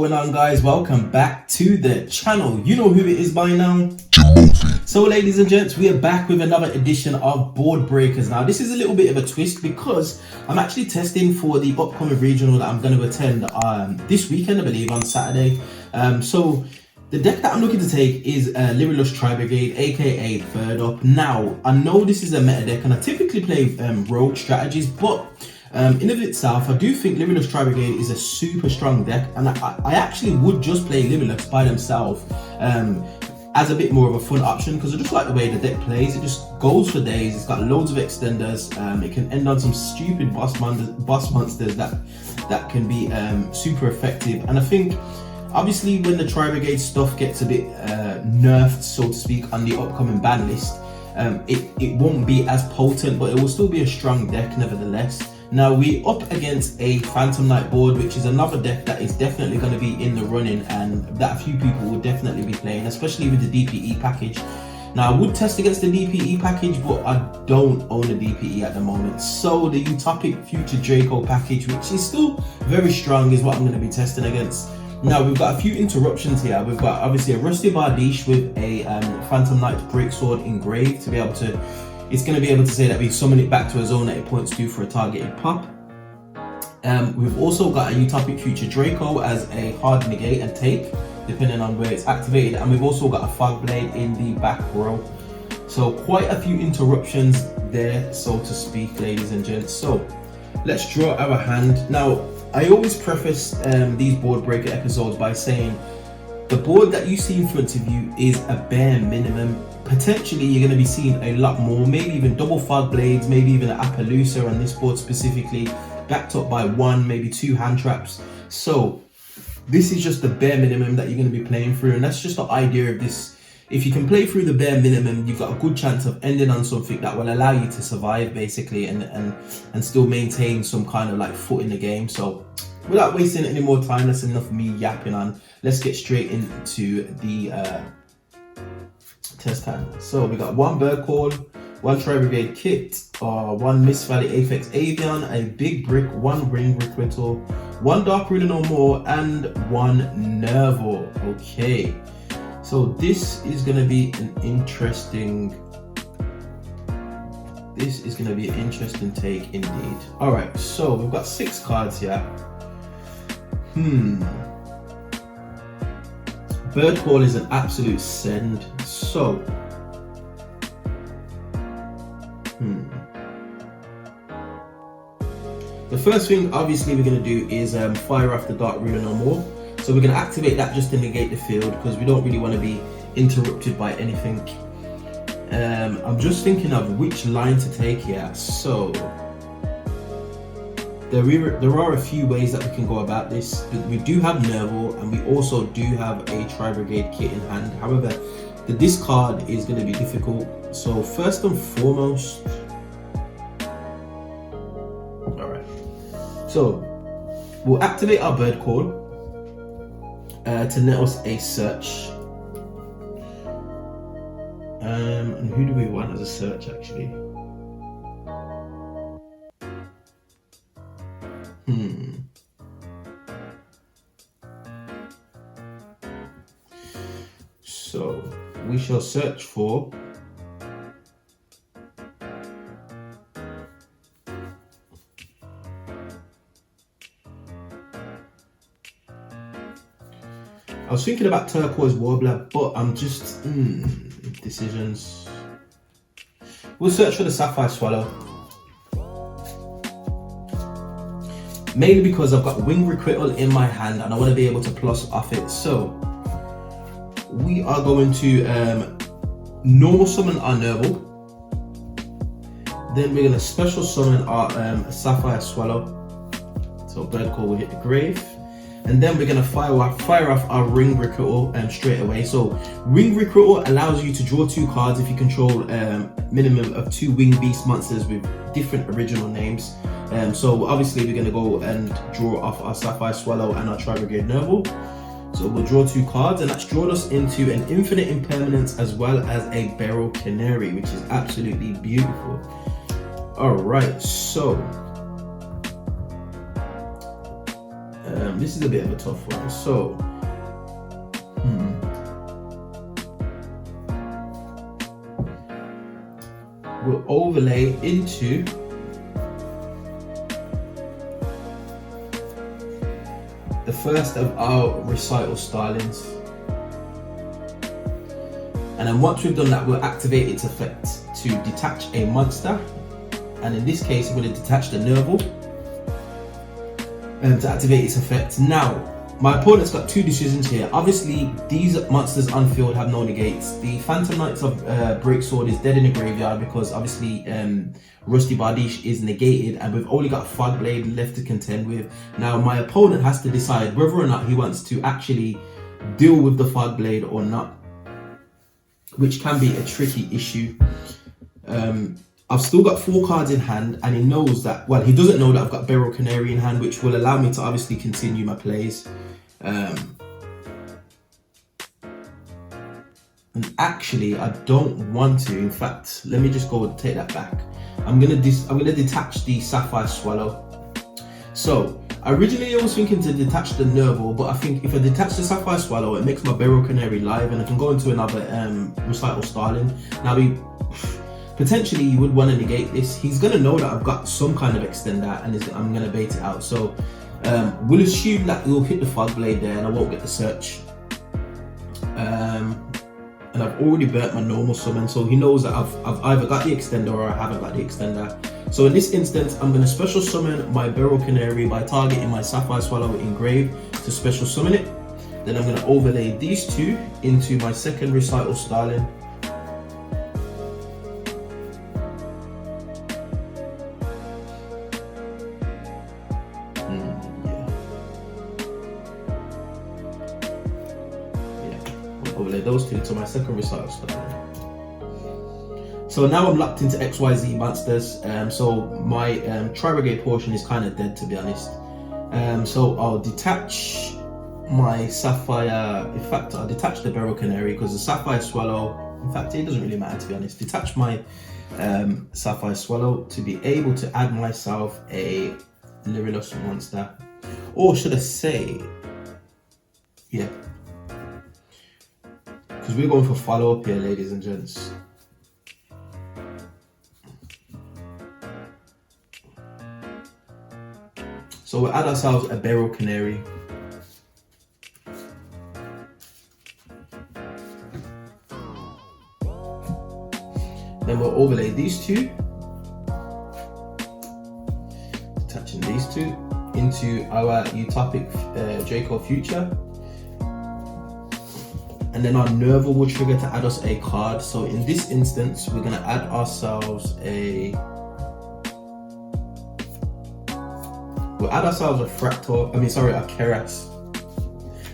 going on, guys? Welcome back to the channel. You know who it is by now, Jimothy. So ladies and gents, we are back with another edition of Boardbreakers. Now this is a little bit of a twist because I'm actually testing for the upcoming regional that I'm going to attend this weekend, I believe, on Saturday. So the deck that I'm looking to take is Lyrilusc Tri Brigade, aka Third Up. Now I know this is a meta deck and I typically play rogue strategies, but in of itself, I do think Lyrilusc Tri Brigade is a super strong deck, and I actually would just play Lyrilusc by themselves as a bit more of a fun option because I just like the way the deck plays. It just goes for days. It's got loads of extenders. It can end on some stupid boss monsters that can be super effective. And I think obviously when the Tri Brigade stuff gets a bit nerfed, so to speak, on the upcoming ban list, it won't be as potent, but it will still be a strong deck nevertheless. Now we're up against a Phantom Knight board, which is another deck that is definitely going to be in the running and that a few people will definitely be playing, especially with the DPE package. Now I would test against the DPE package, but I don't own a DPE at the moment. So the Utopic Future Draco package, which is still very strong, is what I'm going to be testing against. Now we've got a few interruptions here. We've got obviously a Rusty Bardiche with a Phantom Knight Breaksword engraved to be able to, it's going to be able to say that we summon it back to a zone that it points to for a targeted pop. We've also got a Utopic Future Draco as a hard negate and take, depending on where it's activated. And we've also got a Fog Blade in the back row. So quite a few interruptions there, so to speak, ladies and gents. So let's draw our hand. Now, I always preface these Boardbreaker episodes by saying the board that you see in front of you is a bare minimum. Potentially you're going to be seeing a lot more, maybe even double Fog Blades, maybe even an Appaloosa on this board specifically, backed up by one, maybe two hand traps. So this is just the bare minimum that you're going to be playing through, and that's just the idea of this. If you can play through the bare minimum, you've got a good chance of ending on something that will allow you to survive basically and still maintain some kind of like foot in the game. So without wasting any more time, that's enough of me yapping on. Let's get straight into the test hand. So we got one Bird Call, one Tri Brigade Kit, one Mist Valley Apex Avian, a Big Brick, one Ring Requital, one Dark Ruler No More, and one Nerval. Okay. So this is going to be an interesting take indeed. All right, so we've got 6 cards here. Bird Call is an absolute send. So the first thing obviously we're going to do is fire off the Dark Ruler No More. So we're going to activate that just to negate the field because we don't really want to be interrupted by anything. I'm just thinking of which line to take here. So there are a few ways that we can go about this. We do have Nerval and we also do have a Tri Brigade Kit in hand. However, the discard is going to be difficult. So first and foremost, alright, so we'll activate our Bird Call to net us a search. And who do we want as a search actually? So we shall search for I was thinking about Turquoise Warbler, but I'm just decisions. We'll search for the Sapphire Swallow. Mainly because I've got Wing Requital in my hand and I want to be able to plus off it. So we are going to normal summon our Nerval. Then we're going to special summon our Sapphire Swallow. So Bird Call will hit the grave. And then we're going to fire off our Ring Requital straight away. So Ring Requital allows you to draw 2 cards if you control minimum of 2 Winged Beast monsters with different original names. So obviously we're going to go and draw off our Sapphire Swallow and our Tri Brigade Nerval. So we'll draw 2 cards and that's drawn us into an Infinite Impermanence as well as a Beryl Canary, which is absolutely beautiful. Alright, so This is a bit of a tough one. So, we'll overlay into the first of our recital stylings. And then once we've done that, we'll activate its effect to detach a monster. And in this case, we're going to detach the Nerval to activate its effect. Now, my opponent's got two decisions here. Obviously, these monsters unfilled have no negates. The Phantom Knights of Breaksword is dead in the graveyard because obviously Rusty Bardiche is negated, and we've only got Fogblade left to contend with. Now, my opponent has to decide whether or not he wants to actually deal with the Fogblade or not, which can be a tricky issue. I've still got 4 cards in hand, and he knows that, well, he doesn't know that I've got Beryl Canary in hand, which will allow me to obviously continue my plays. And actually, I don't want to. In fact, let me just go and take that back. I'm gonna detach the Sapphire Swallow. So originally I was thinking to detach the Nerval, but I think if I detach the Sapphire Swallow, it makes my Beryl Canary live, and I can go into another recital starling. Now, potentially you would want to negate this. He's going to know that I've got some kind of extender, and I'm going to bait it out. So we'll assume that he'll hit the Fogblade there and I won't get the search. And I've already burnt my normal summon, so he knows that I've either got the extender or I haven't got the extender. So in this instance, I'm going to special summon my Beryl Canary by targeting my Sapphire Swallow engraved to special summon it. Then I'm going to overlay these two into my second recital starling. Overlay those two to my second recital starling. So now I'm locked into XYZ monsters. So my Tri Brigade portion is kind of dead, to be honest. So I'll detach my Sapphire. In fact, I'll detach the Beryl Canary because the Sapphire Swallow, in fact, it doesn't really matter, to be honest. Detach my Sapphire Swallow to be able to add myself a Lyrilusc monster. Or should I say, yeah, because we're going for follow up here, ladies and gents. So we'll add ourselves a Beryl Canary. Then we'll overlay these two, attaching these two into our Utopic Draco Future. And then our Nerval will trigger to add us a card. So in this instance, we're going to add ourselves a... We'll add ourselves a Keras,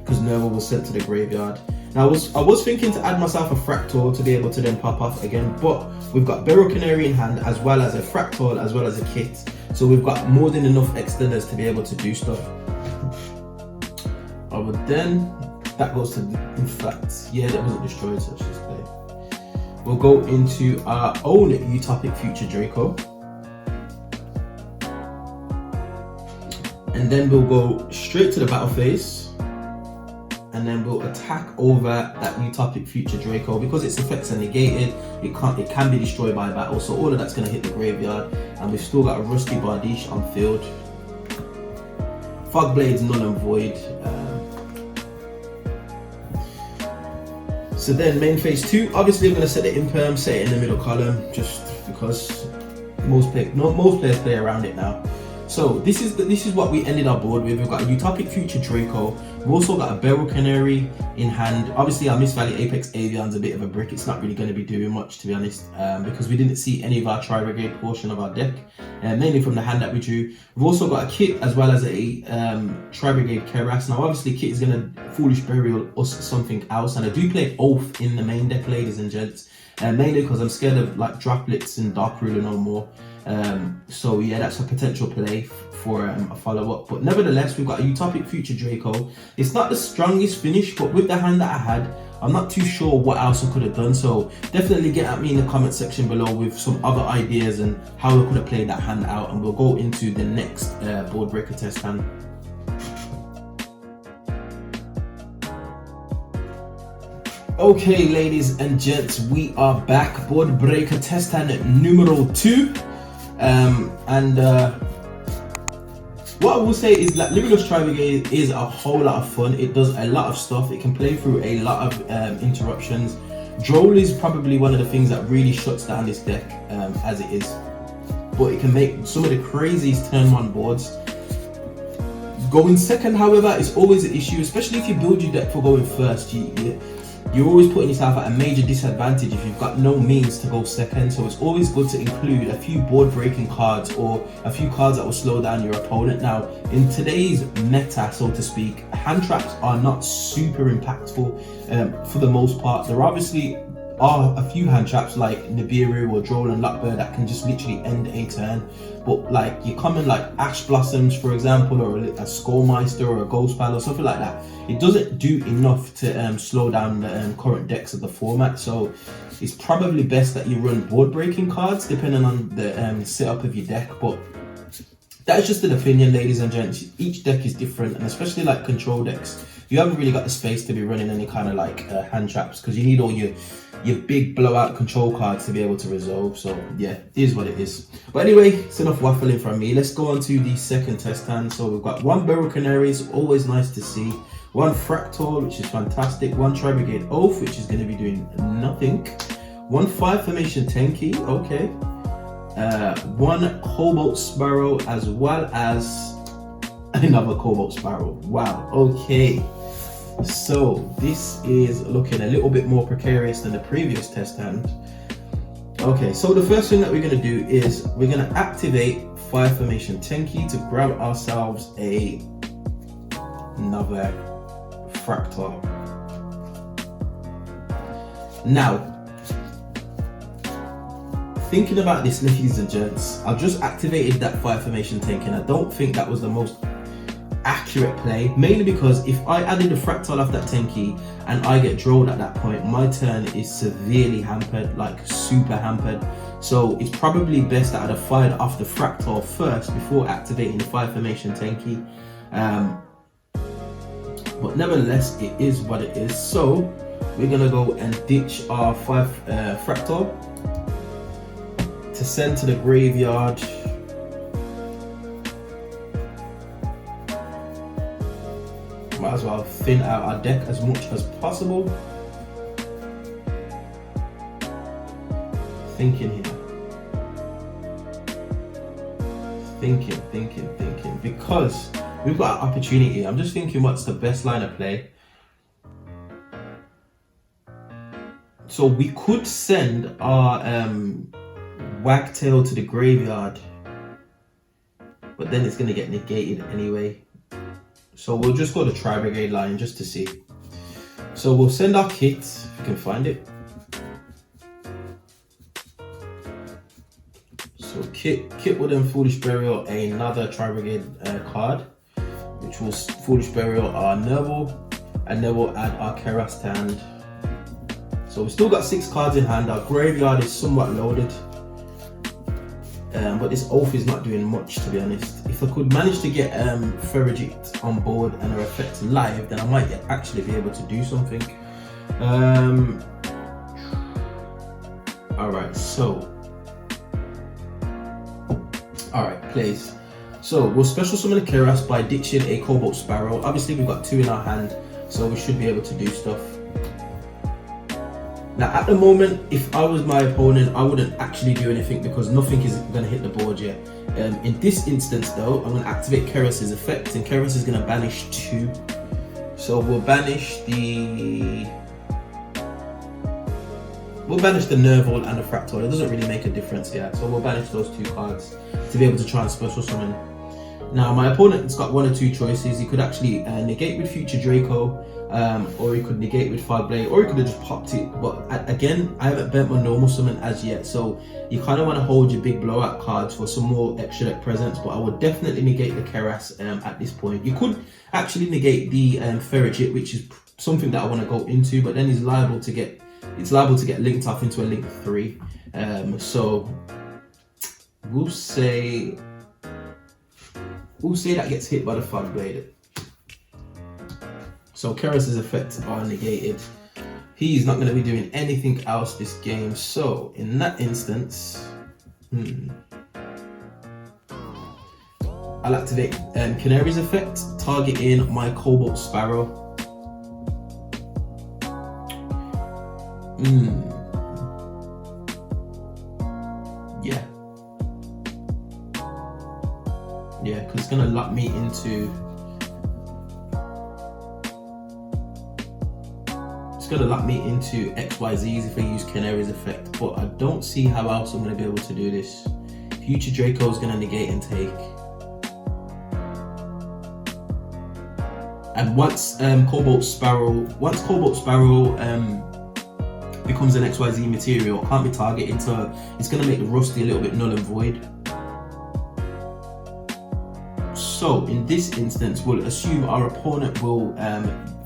because Nerval was sent to the graveyard. Now I was thinking to add myself a Fractal to be able to then pop off again, but we've got Beryl Canary in hand, as well as a Fractal, as well as a kit. So we've got more than enough extenders to be able to do stuff. But then that goes to, in fact, yeah, that wasn't destroyed, so let's just play. We'll go into our own Utopic Future Draco. And then we'll go straight to the battle phase, and then we'll attack over that Utopic Future Draco. Because its effects are negated, it can be destroyed by battle, so all of that's going to hit the graveyard, and we've still got a Rusty Bardiche on field. Fogblade's null and void. So then main phase 2, obviously I'm going to set the imperm, set it in the middle column, just because most players play around it now. So this is what we ended our board with. We've got a Utopic Future Draco. We've also got a Beryl Canary in hand. Obviously our Miss Valley Apex Avian's a bit of a brick. It's not really going to be doing much, to be honest, because we didn't see any of our Tri Brigade portion of our deck, mainly from the hand that we drew. We've also got a kit as well as a Tri Brigade Keras. Now obviously kit is going to Foolish Burial or something else, and I do play Oath in the main deck, ladies and gents, mainly because I'm scared of like Droplets and Dark Ruler no more. So yeah, that's a potential play for a follow-up. But nevertheless, we've got a Utopic Future Draco. It's not the strongest finish, but with the hand that I had, I'm not too sure what else I could have done. So definitely get at me in the comment section below with some other ideas and how I could have played that hand out, and we'll go into the next Boardbreaker test hand. Okay, ladies and gents, we are back. Boardbreaker test hand numero 2. What I will say is that Lyrilusc Tri Brigade is a whole lot of fun. It does a lot of stuff. It can play through a lot of interruptions. Droll is probably one of the things that really shuts down this deck as it is. But it can make some of the craziest turn 1 boards. Going second, however, is always an issue, especially if you build your deck for going first. You're always putting yourself at a major disadvantage if you've got no means to go second. So it's always good to include a few board breaking cards or a few cards that will slow down your opponent. Now, in today's meta, so to speak, hand traps are not super impactful for the most part. There obviously are a few hand traps like Nibiru or Droll and Lockbird that can just literally end a turn. But like your common like Ash Blossoms, for example, or a Skullmeister or a Ghost Pal or something like that, it doesn't do enough to slow down the current decks of the format. So it's probably best that you run board breaking cards depending on the setup of your deck. But that's just an opinion, ladies and gents. Each deck is different, and especially like control decks, you haven't really got the space to be running any kind of like hand traps, because you need all your big blowout control cards to be able to resolve. So yeah, it is what it is. But anyway, it's enough waffling from me. Let's go on to the second test hand. So we've got 1 Beryl Canary, it's always nice to see. 1 Fractal, which is fantastic. 1 Tri Brigade Oath, which is going to be doing nothing. 1 5 Formation Tenki, okay. 1 Cobalt Sparrow, as well as another Cobalt Sparrow. Wow, okay. So this is looking a little bit more precarious than the previous test hand. Okay, so the first thing that we're going to do is we're going to activate 5 Formation Tenki to grab ourselves another Fractal. Now, thinking about this, ladies and gents, I've just activated that 5 Formation Tenki, and I don't think that was the most accurate play, mainly because if I added a Fractal off that Tenki and I get Drolled at that point, my turn is severely hampered, like super hampered. So it's probably best that I'd have fired off the Fractal first before activating the 5 Formation Tenki. But nevertheless, it is what it is. So we're gonna go and ditch our 5 Fractal to send to the graveyard. Might as well thin out our deck as much as possible. Thinking here. Thinking. Because we've got an opportunity. I'm just thinking what's the best line of play. So we could send our Wagtail to the graveyard, but then it's going to get negated anyway. So we'll just go to Tri Brigade line just to see. So we'll send our kit, if you can find it. So kit will then Foolish Burial another Tri Brigade card, which will Foolish Burial our Nerval, and then we'll add our Keras to hand. So we've still got 6 cards in hand. Our graveyard is somewhat loaded. But this Oath is not doing much, to be honest. If I could manage to get Ferrigit on board and her effect live, then I might actually be able to do something. Alright, so. Alright, plays. So we'll special summon the Keras by ditching a Cobalt Sparrow. Obviously we've got 2 in our hand, so we should be able to do stuff. Now at the moment, if I was my opponent, I wouldn't actually do anything because nothing is going to hit the board yet. In this instance though, I'm going to activate Keras's effect, and Keras is going to banish 2. So we'll banish the Nerval and the Fractal. It doesn't really make a difference here. So we'll banish those 2 cards to be able to try and special summon. Now my opponent's got 1 or 2 choices. He could actually negate with Future Draco, or he could negate with Fireblade, or he could have just popped it. But again, I haven't bent my normal summon as yet, so you kind of want to hold your big blowout cards for some more extra deck presence. But I would definitely negate the Keras at this point. You could actually negate the Ferrigit, which is something that I want to go into, but then it's liable to get linked off into a link 3. So we'll say that gets hit by the Fireblade. So Keras's effects are negated. He's not going to be doing anything else this game. So in that instance, I'll activate Canary's effect, targeting my Cobalt Sparrow. Yeah, because it's gonna lock me into. It's gonna lock me into XYZs if I use Canary's effect, but I don't see how else I'm gonna be able to do this. Future Draco is gonna negate and take. And once Cobalt Sparrow becomes an XYZ material, it can't be targeted, so it's going to make the Rusty a little bit null and void. So in this instance, we'll assume our opponent will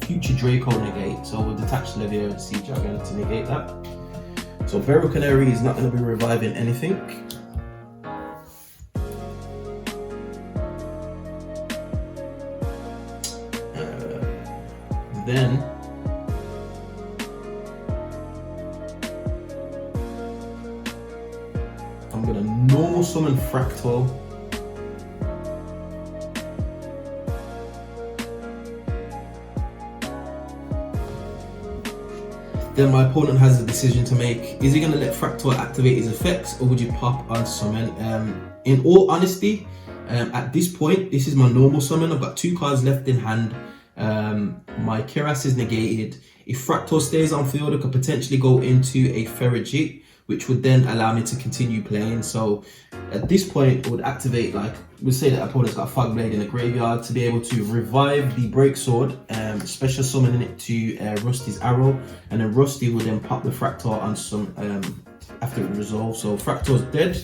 Future Draco negate, so we'll detach Levia Sea Dragon to negate that. So Feral Canary is not going to be reviving anything. Then I'm gonna normal summon Fractal. Then my opponent has a decision to make. Is he gonna let Fractal activate his effects, or would you pop on summon? In all honesty, at this point, this is my normal summon. I've got 2 cards left in hand. My Kiras is negated. If Fractal stays on field, I could potentially go into a Ferrigit, which would then allow me to continue playing. So at this point, I would activate, like, we'll say that opponent's got a Fog Blade in the graveyard to be able to revive the Break Sword, special summoning it to Rusty's Arrow, and then Rusty will then pop the Fractal on some after it resolves. So Fractal's dead.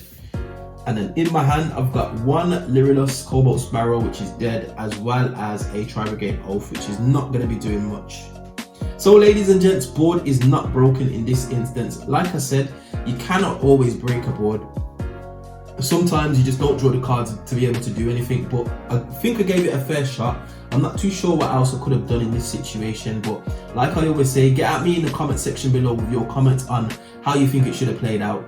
And then in my hand, I've got 1 Lyrilusc Cobalt Sparrow, which is dead, as well as a Tri Brigade Oath, which is not going to be doing much. So ladies and gents, board is not broken in this instance. Like I said, you cannot always break a board. Sometimes you just don't draw the cards to be able to do anything, but I think I gave it a fair shot. I'm not too sure what else I could have done in this situation, but like I always say, get at me in the comment section below with your comments on how you think it should have played out.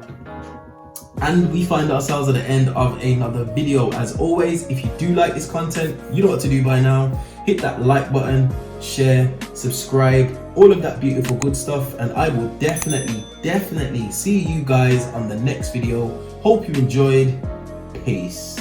And we find ourselves at the end of another video. As always, if you do like this content, you know what to do by now. Hit that like button, share, subscribe, all of that beautiful good stuff, and I will definitely see you guys on the next video. Hope you enjoyed. Peace.